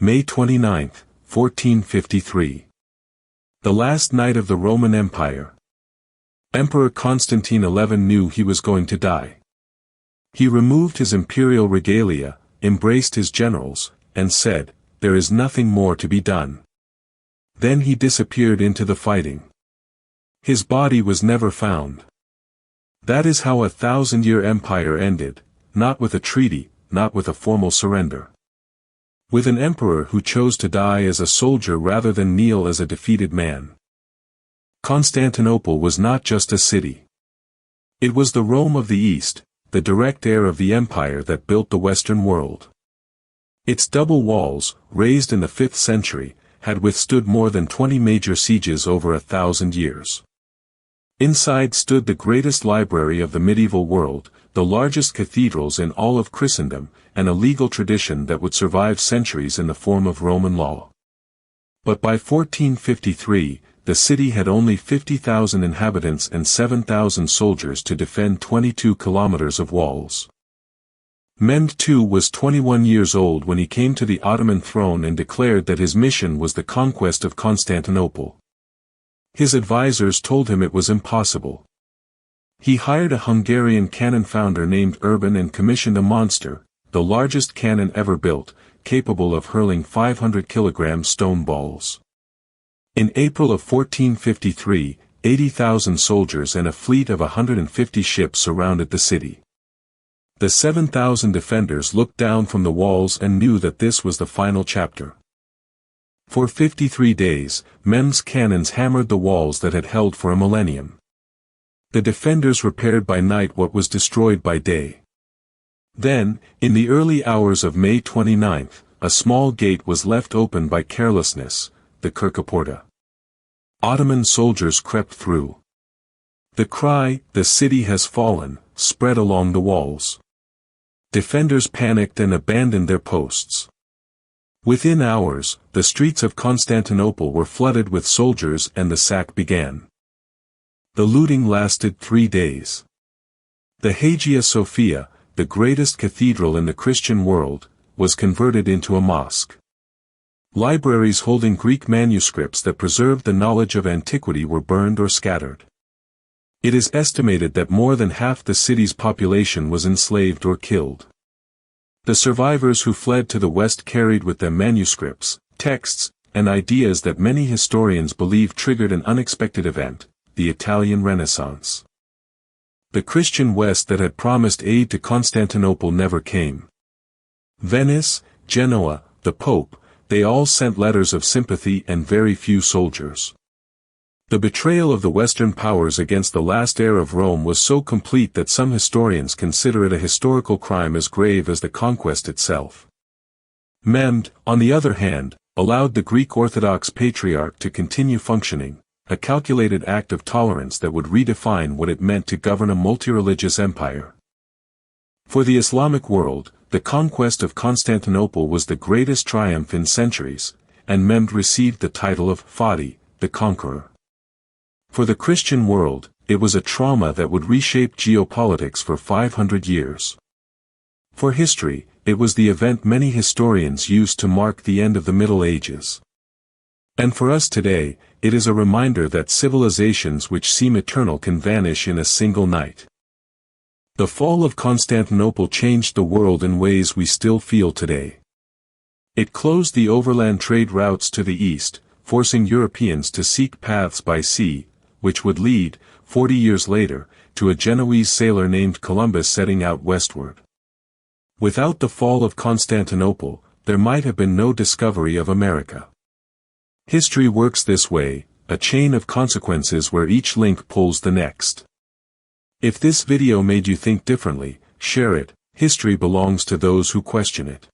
May 29, 1453. The last night of the Roman Empire. Emperor Constantine XI knew he was going to die. He removed his imperial regalia, embraced his generals, and said, "There is nothing more to be done." Then he disappeared into the fighting. His body was never found. That is how a 1,000-year empire ended, not with a treaty, not with a formal surrender. With an emperor who chose to die as a soldier rather than kneel as a defeated man. Constantinople was not just a city. It was the Rome of the East, the direct heir of the empire that built the Western world. Its double walls, raised in the 5th century, had withstood more than 20 major sieges over 1,000 years. Inside stood the greatest library of the medieval world, the largest cathedrals in all of Christendom, and a legal tradition that would survive centuries in the form of Roman law. But by 1453, the city had only 50,000 inhabitants and 7,000 soldiers to defend 22 kilometers of walls. Mehmed II was 21 years old when he came to the Ottoman throne and declared that his mission was the conquest of Constantinople. His advisors told him it was impossible. He hired a Hungarian cannon founder named Urban and commissioned a monster, the largest cannon ever built, capable of hurling 500-kilogram stone balls. In April of 1453, 80,000 soldiers and a fleet of 150 ships surrounded the city. The 7,000 defenders looked down from the walls and knew that this was the final chapter. For 53 days, Mehmed's cannons hammered the walls that had held for a millennium. The defenders repaired by night what was destroyed by day. Then, in the early hours of May 29, a small gate was left open by carelessness, the Kirkaporta. Ottoman soldiers crept through. The cry, "The city has fallen," spread along the walls. Defenders panicked and abandoned their posts. Within hours, the streets of Constantinople were flooded with soldiers and the sack began. The looting lasted 3 days. The Hagia Sophia, the greatest cathedral in the Christian world, was converted into a mosque. Libraries holding Greek manuscripts that preserved the knowledge of antiquity were burned or scattered. It is estimated that more than half the city's population was enslaved or killed. The survivors who fled to the west carried with them manuscripts, texts, and ideas that many historians believe triggered an unexpected event, the Italian Renaissance. The Christian West that had promised aid to Constantinople never came. Venice, Genoa, the Pope, they all sent letters of sympathy and very few soldiers. The betrayal of the Western powers against the last heir of Rome was so complete that some historians consider it a historical crime as grave as the conquest itself. Mehmed, on the other hand, allowed the Greek Orthodox Patriarch to continue functioning, a calculated act of tolerance that would redefine what it meant to govern a multi-religious empire. For the Islamic world, the conquest of Constantinople was the greatest triumph in centuries, and Mehmed received the title of Fadi, the Conqueror. For the Christian world, it was a trauma that would reshape geopolitics for 500 years. For history, it was the event many historians use to mark the end of the Middle Ages. And for us today, it is a reminder that civilizations which seem eternal can vanish in a single night. The fall of Constantinople changed the world in ways we still feel today. It closed the overland trade routes to the east, forcing Europeans to seek paths by sea, which would lead, 40 years later, to a Genoese sailor named Columbus setting out westward. Without the fall of Constantinople, there might have been no discovery of America. History works this way, a chain of consequences where each link pulls the next. If this video made you think differently, share it. History belongs to those who question it.